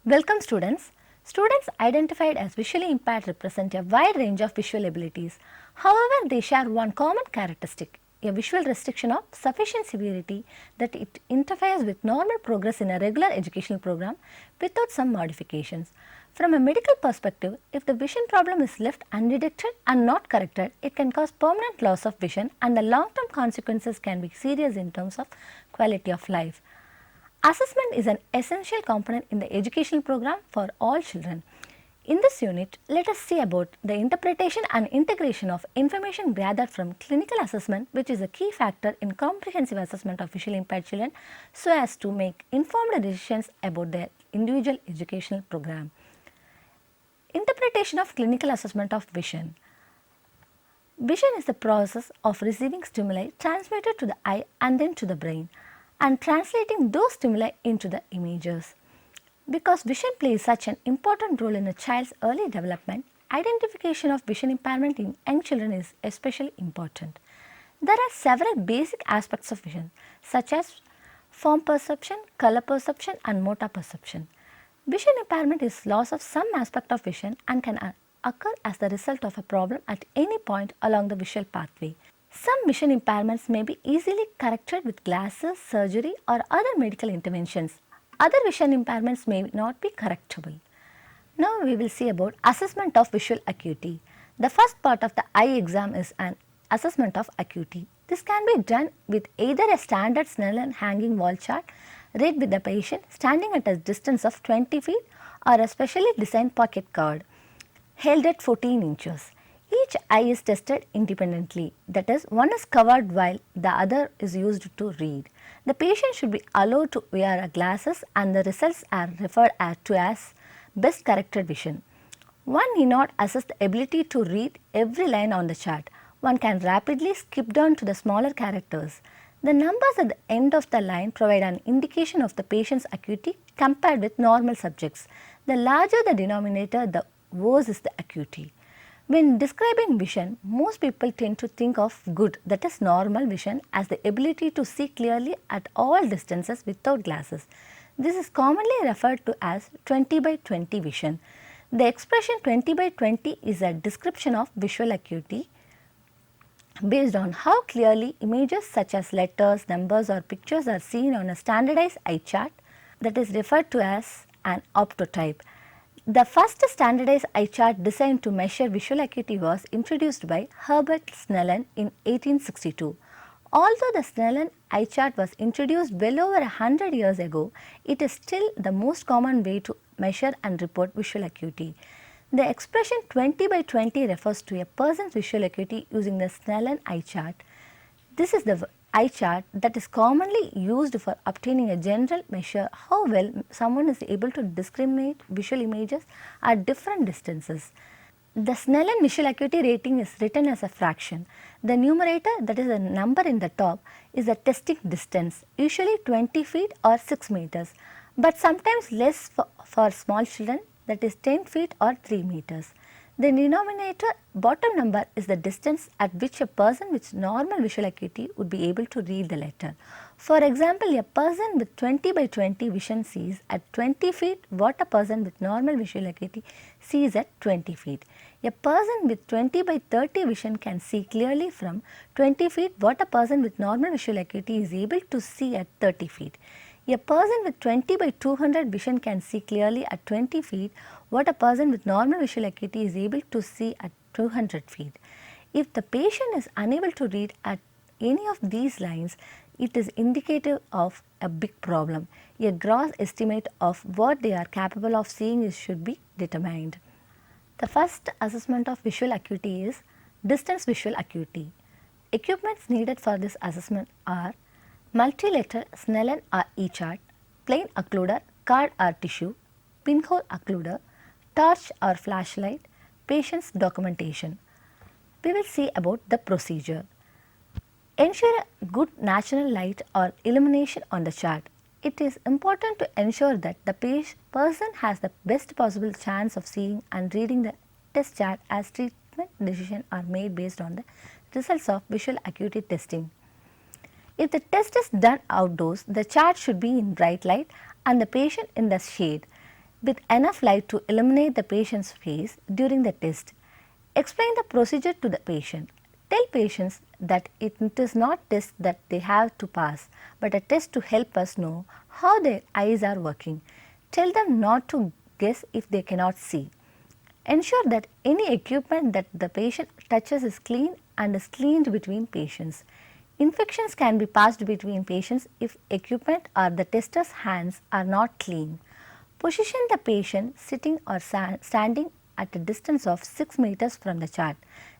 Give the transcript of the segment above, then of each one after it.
Welcome students. Students identified as visually impaired represent a wide range of visual abilities. However, they share one common characteristic, a visual restriction of sufficient severity that it interferes with normal progress in a regular educational program without some modifications. From a medical perspective, if the vision problem is left undetected and not corrected, it can cause permanent loss of vision and the long-term consequences can be serious in terms of quality of life. Assessment is an essential component in the educational program for all children. In this unit, let us see about the interpretation and integration of information gathered from clinical assessment, which is a key factor in comprehensive assessment of visually impaired children so as to make informed decisions about their individual educational program. Interpretation of clinical assessment of vision. Vision is the process of receiving stimuli transmitted to the eye and then to the brain and translating those stimuli into the images. Because vision plays such an important role in a child's early development, identification of vision impairment in young children is especially important. There are several basic aspects of vision such as form perception, color perception and motor perception. Vision impairment is loss of some aspect of vision and can occur as the result of a problem at any point along the visual pathway. Some vision impairments may be easily corrected with glasses, surgery or other medical interventions. Other vision impairments may not be correctable. Now we will see about assessment of visual acuity. The first part of the eye exam is an assessment of acuity. This can be done with either a standard Snellen hanging wall chart read with the patient standing at a distance of 20 feet or a specially designed pocket card held at 14 inches. Each eye is tested independently, that is, one is covered while the other is used to read. The patient should be allowed to wear glasses and the results are referred to as best corrected vision. One need not assess the ability to read every line on the chart. One can rapidly skip down to the smaller characters. The numbers at the end of the line provide an indication of the patient's acuity compared with normal subjects. The larger the denominator, the worse is the acuity. When describing vision, most people tend to think of good, that is normal vision, as the ability to see clearly at all distances without glasses. This is commonly referred to as 20 by 20 vision. The expression 20 by 20 is a description of visual acuity based on how clearly images such as letters, numbers or pictures are seen on a standardized eye chart that is referred to as an optotype. The first standardized eye chart designed to measure visual acuity was introduced by Herbert Snellen in 1862. Although the Snellen eye chart was introduced well over 100 years ago, it is still the most common way to measure and report visual acuity. The expression 20 by 20 refers to a person's visual acuity using the Snellen eye chart. This is the eye chart that is commonly used for obtaining a general measure how well someone is able to discriminate visual images at different distances. The Snellen visual acuity rating is written as a fraction. The numerator, that is the number in the top, is the testing distance, usually 20 feet or 6 meters, but sometimes less for small children, that is 10 feet or 3 meters. The denominator bottom number is the distance at which a person with normal visual acuity would be able to read the letter. For example, a person with 20 by 20 vision sees at 20 feet what a person with normal visual acuity sees at 20 feet. A person with 20 by 30 vision can see clearly from 20 feet what a person with normal visual acuity is able to see at 30 feet. A person with 20 by 200 vision can see clearly at 20 feet what a person with normal visual acuity is able to see at 200 feet. If the patient is unable to read at any of these lines, it is indicative of a big problem. A gross estimate of what they are capable of seeing should be determined. The first assessment of visual acuity is distance visual acuity. Equipments needed for this assessment are multi-letter Snellen or E-chart, plain occluder, card or tissue, pinhole occluder, torch or flashlight, patient's documentation. We will see about the procedure. Ensure a good natural light or illumination on the chart. It is important to ensure that the person has the best possible chance of seeing and reading the test chart as treatment decisions are made based on the results of visual acuity testing. If the test is done outdoors, the chart should be in bright light and the patient in the shade. with enough light to illuminate the patient's face during the test. Explain the procedure to the patient. Tell patients that it is not test that they have to pass, but a test to help us know how their eyes are working. Tell them not to guess if they cannot see. Ensure that any equipment that the patient touches is clean and is cleaned between patients. Infections can be passed between patients if equipment or the tester's hands are not clean. Position the patient sitting or standing at a distance of 6 meters from the chart.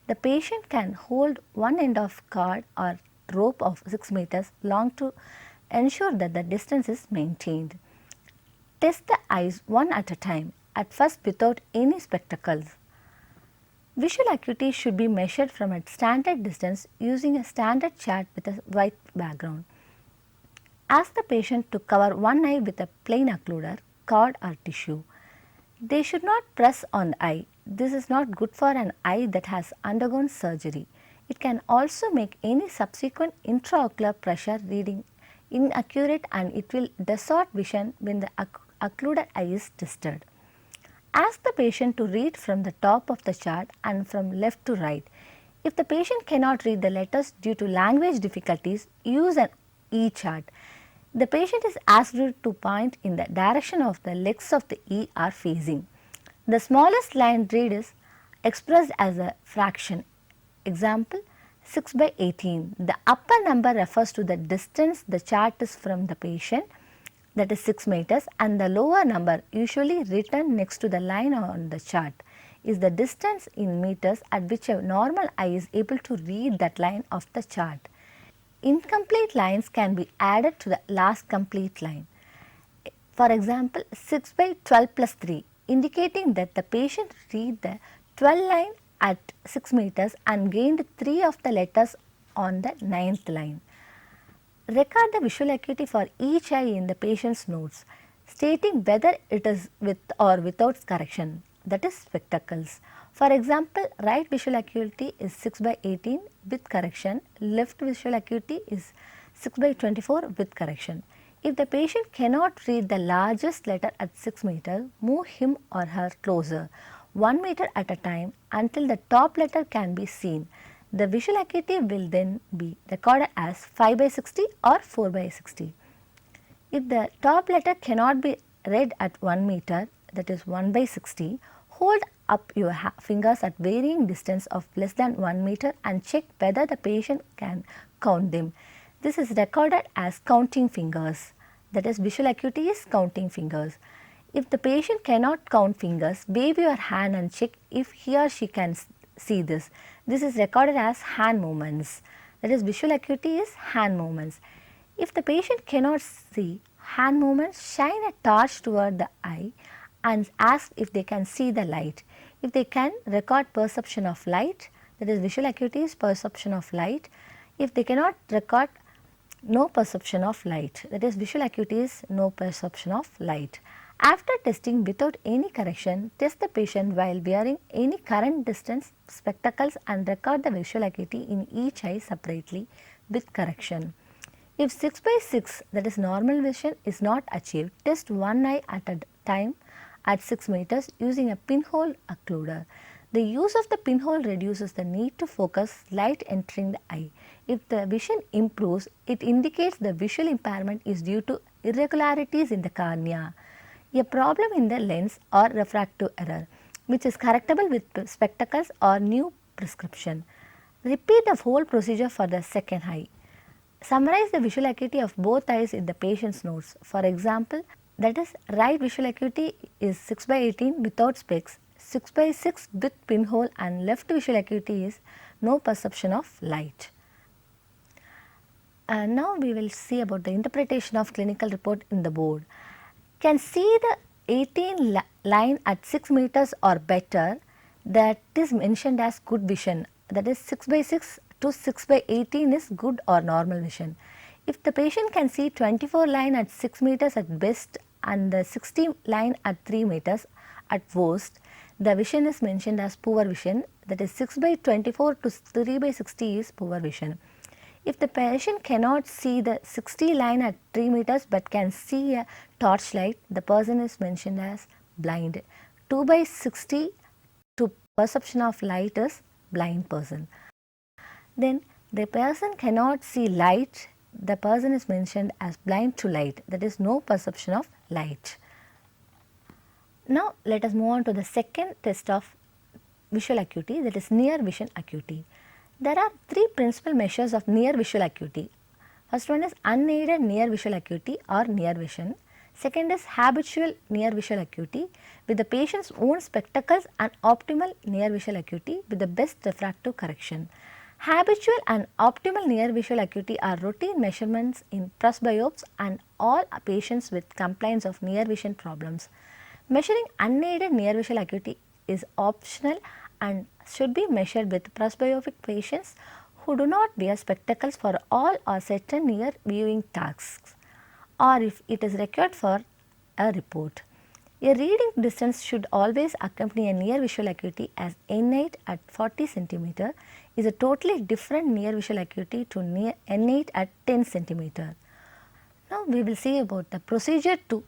The patient can hold one end of cord or rope of 6 meters long to ensure that the distance is maintained. Test the eyes one at a time, at first without any spectacles. Visual acuity should be measured from a standard distance using a standard chart with a white background. Ask the patient to cover one eye with a plain occluder, cord or tissue. They should not press on the eye. This is not good for an eye that has undergone surgery. It can also make any subsequent intraocular pressure reading inaccurate and it will distort vision when the occluded eye is tested. Ask the patient to read from the top of the chart and from left to right. If the patient cannot read the letters due to language difficulties, use an E-chart. The patient is asked to point in the direction of the legs of the E are facing. The smallest line read is expressed as a fraction. Example 6 by 18. The upper number refers to the distance the chart is from the patient, that is 6 meters, and the lower number usually written next to the line on the chart is the distance in meters at which a normal eye is able to read that line of the chart. Incomplete lines can be added to the last complete line. For example, 6 by 12 plus 3 indicating that the patient read the 12 line at 6 meters and gained 3 of the letters on the 9th line. Record the visual acuity for each eye in the patient's notes, stating whether it is with or without correction, that is spectacles. For example, right visual acuity is 6 by 18 with correction, left visual acuity is 6 by 24 with correction. If the patient cannot read the largest letter at 6 meters, move him or her closer 1 meter at a time until the top letter can be seen. The visual acuity will then be recorded as 5 by 60 or 4 by 60. If the top letter cannot be read at 1 meter, that is 1 by 60, hold up your fingers at varying distance of less than 1 meter and check whether the patient can count them. This is recorded as counting fingers, that is visual acuity is counting fingers. If the patient cannot count fingers, wave your hand and check if he or she can see this. This is recorded as hand movements, that is visual acuity is hand movements. If the patient cannot see hand movements, shine a torch toward the eye and ask if they can see the light. If they can, record perception of light, that is visual acuity is perception of light. If they cannot, record no perception of light, that is visual acuity is no perception of light. After testing without any correction, test the patient while wearing any current distance spectacles and record the visual acuity in each eye separately with correction. If 6 by 6, that is normal vision, is not achieved, test one eye at a time at 6 meters using a pinhole occluder. The use of the pinhole reduces the need to focus light entering the eye. If the vision improves, it indicates the visual impairment is due to irregularities in the cornea, a problem in the lens or refractive error, which is correctable with spectacles or new prescription. Repeat the whole procedure for the second eye. Summarize the visual acuity of both eyes in the patient's notes. For example, that is right visual acuity is 6 by 18 without specs, 6 by 6 with pinhole, and left visual acuity is no perception of light. Now we will see about the interpretation of clinical report in the board. Can see the 18 line at 6 meters or better, that is mentioned as good vision, that is 6 by 6 to 6 by 18 is good or normal vision. If the patient can see 24 line at 6 meters at best and the 60 line at 3 meters at worst, the vision is mentioned as poor vision, that is 6 by 24 to 3 by 60 is poor vision. If the patient cannot see the 60 line at 3 meters but can see a torchlight, the person is mentioned as blind. 2 by 60 to perception of light is blind person. Then the person cannot see light, the person is mentioned as blind to light, that is no perception of light. Now let us move on to the second test of visual acuity, that is near vision acuity. There are three principal measures of near visual acuity. First one is unaided near visual acuity or near vision. Second is habitual near visual acuity with the patient's own spectacles and optimal near visual acuity with the best refractive correction. Habitual and optimal near visual acuity are routine measurements in presbyopes and all patients with complaints of near vision problems. Measuring unaided near visual acuity is optional and should be measured with presbyopic patients who do not wear spectacles for all or certain near viewing tasks, or if it is required for a report. A reading distance should always accompany a near visual acuity, as N8 at 40 cm is a totally different near visual acuity to N8 at 10 cm. Now we will see about the procedure to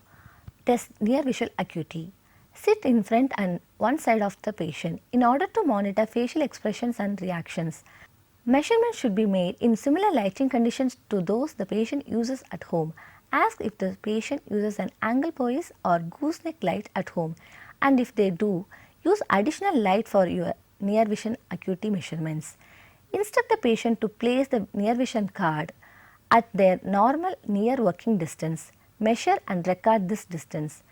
test near visual acuity. Sit in front and one side of the patient in order to monitor facial expressions and reactions. Measurements should be made in similar lighting conditions to those the patient uses at home. Ask if the patient uses an angle poise or gooseneck light at home, and if they do, use additional light for your near vision acuity measurements. Instruct the patient to place the near vision card at their normal near working distance. Measure and record this distance.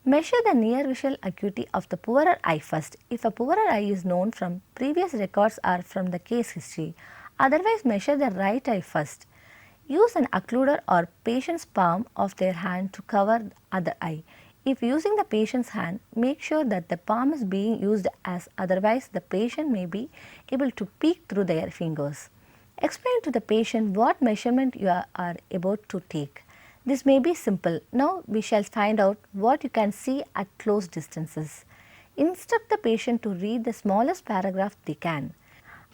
Measure the near visual acuity of the poorer eye first, if a poorer eye is known from previous records or from the case history. Otherwise, measure the right eye first. Use an occluder or patient's palm of their hand to cover the other eye. If using the patient's hand, make sure that the palm is being used, as otherwise the patient may be able to peek through their fingers. Explain to the patient what measurement you are about to take. This may be simple. Now we shall find out what you can see at close distances. Instruct the patient to read the smallest paragraph they can.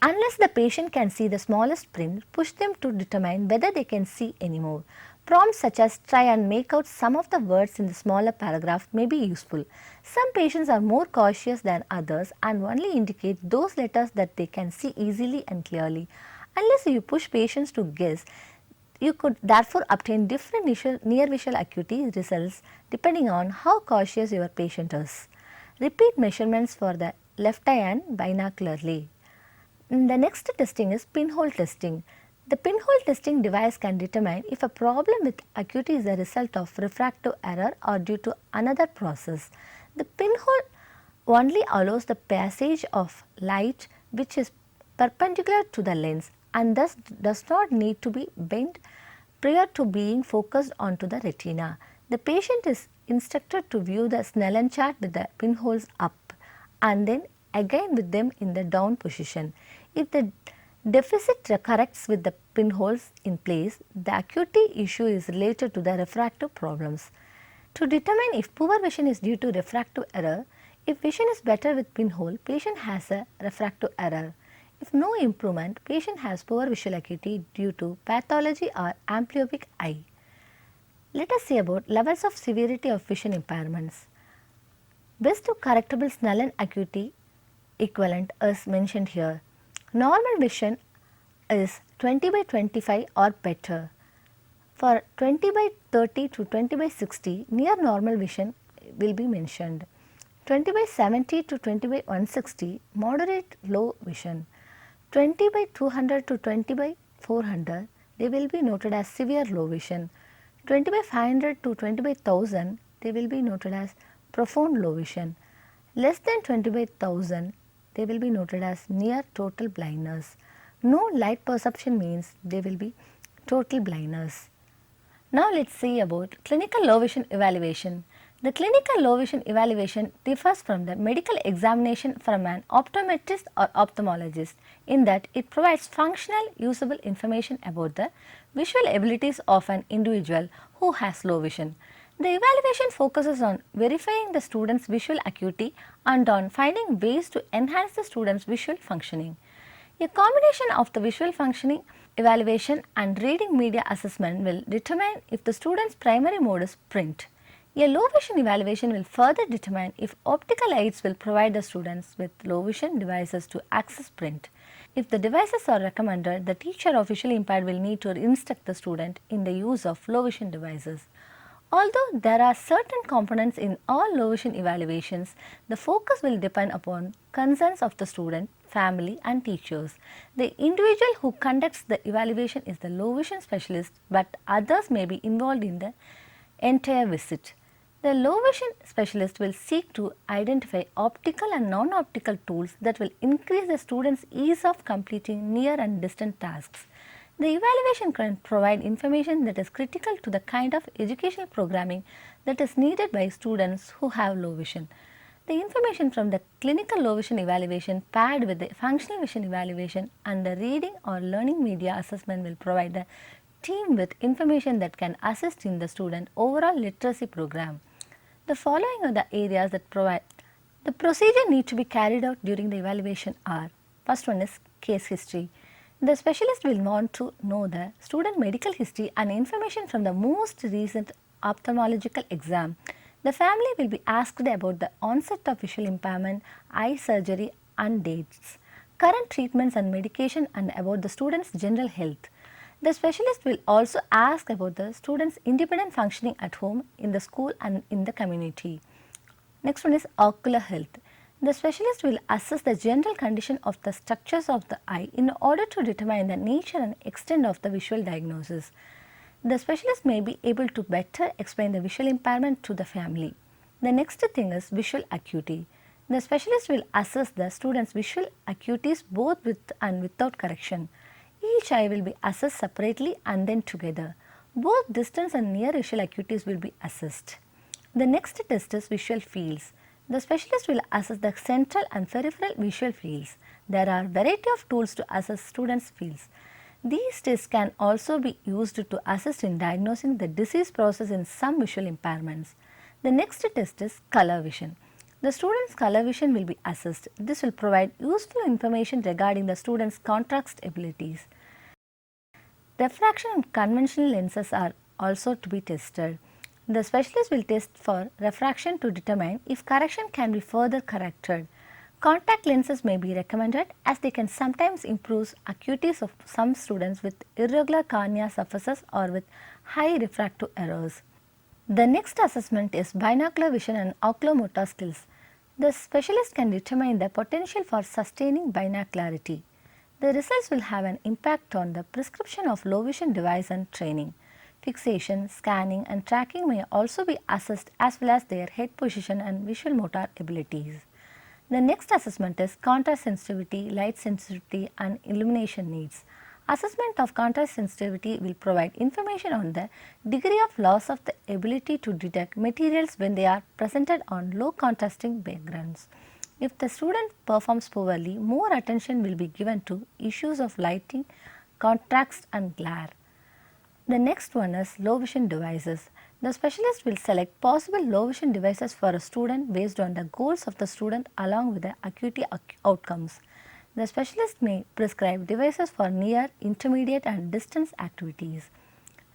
Unless the patient can see the smallest print, push them to determine whether they can see anymore. Prompts such as try and make out some of the words in the smaller paragraph may be useful. Some patients are more cautious than others and only indicate those letters that they can see easily and clearly. Unless you push patients to guess, you could therefore obtain different near visual acuity results depending on how cautious your patient is. Repeat measurements for the left eye and binocularly. The next testing is pinhole testing. The pinhole testing device can determine if a problem with acuity is a result of refractive error or due to another process. The pinhole only allows the passage of light which is perpendicular to the lens and thus does not need to be bent prior to being focused onto the retina. The patient is instructed to view the Snellen chart with the pinholes up and then again with them in the down position. If the deficit corrects with the pinholes in place, the acuity issue is related to the refractive problems. To determine if poor vision is due to refractive error, if vision is better with pinhole, patient has a refractive error. If no improvement, patient has poor visual acuity due to pathology or amblyopic eye. Let us see about levels of severity of vision impairments. Best to correctable Snellen acuity equivalent is mentioned here. Normal vision is 20 by 25 or better. For 20 by 30 to 20 by 60, near normal vision will be mentioned. 20 by 70 to 20 by 160, moderate low vision. 20 by 200 to 20 by 400, they will be noted as severe low vision. 20 by 500 to 20 by 1000, they will be noted as profound low vision. Less than 20 by 1000, they will be noted as near total blindness. No light perception means they will be total blindness. Now let us see about clinical low vision evaluation. The clinical low vision evaluation differs from the medical examination from an optometrist or ophthalmologist in that it provides functional usable information about the visual abilities of an individual who has low vision. The evaluation focuses on verifying the student's visual acuity and on finding ways to enhance the student's visual functioning. A combination of the visual functioning evaluation and reading media assessment will determine if the student's primary mode is print. A low vision evaluation will further determine if optical aids will provide the students with low vision devices to access print. If the devices are recommended, the teacher or visually impaired will need to instruct the student in the use of low vision devices. Although there are certain components in all low vision evaluations, the focus will depend upon concerns of the student, family and teachers. The individual who conducts the evaluation is the low vision specialist, but others may be involved in the entire visit. The low vision specialist will seek to identify optical and non-optical tools that will increase the student's ease of completing near and distant tasks. The evaluation can provide information that is critical to the kind of educational programming that is needed by students who have low vision. The information from the clinical low vision evaluation paired with the functional vision evaluation and the reading or learning media assessment will provide the team with information that can assist in the student overall literacy program. The following are the areas that provide the procedure need to be carried out during the evaluation are: first one is case history. The specialist will want to know the student medical history and information from the most recent ophthalmological exam. The family will be asked about the onset of visual impairment, eye surgery and dates, current treatments and medication, and about the student's general health. The specialist will also ask about the student's independent functioning at home, in the school and in the community. Next one is ocular health. The specialist will assess the general condition of the structures of the eye in order to determine the nature and extent of the visual diagnosis. The specialist may be able to better explain the visual impairment to the family. The next thing is visual acuity. The specialist will assess the student's visual acuities both with and without correction. Each eye will be assessed separately and then together. Both distance and near visual acuities will be assessed. The next test is visual fields. The specialist will assess the central and peripheral visual fields. There are variety of tools to assess students' fields. These tests can also be used to assist in diagnosing the disease process in some visual impairments. The next test is color vision. The student's color vision will be assessed. This will provide useful information regarding the student's contrast abilities. Refraction and conventional lenses are also to be tested. The specialist will test for refraction to determine if correction can be further corrected. Contact lenses may be recommended as they can sometimes improve acuities of some students with irregular cornea surfaces or with high refractive errors. The next assessment is binocular vision and oculomotor skills. The specialist can determine the potential for sustaining binocularity. The results will have an impact on the prescription of low vision device and training. Fixation, scanning and tracking may also be assessed as well as their head position and visual motor abilities. The next assessment is contrast sensitivity, light sensitivity and illumination needs. Assessment of contrast sensitivity will provide information on the degree of loss of the ability to detect materials when they are presented on low contrasting backgrounds. If the student performs poorly, more attention will be given to issues of lighting, contrast and glare. The next one is low vision devices. The specialist will select possible low vision devices for a student based on the goals of the student along with the acuity outcomes. The specialist may prescribe devices for near, intermediate and distance activities.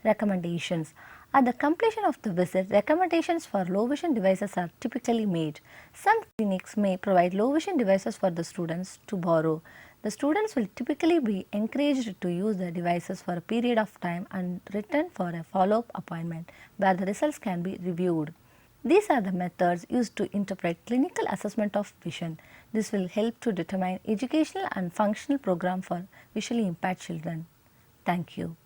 Recommendations. At the completion of the visit, recommendations for low vision devices are typically made. Some clinics may provide low vision devices for the students to borrow. The students will typically be encouraged to use the devices for a period of time and return for a follow-up appointment where the results can be reviewed. These are the methods used to interpret clinical assessment of vision. This will help to determine educational and functional program for visually impaired children. Thank you.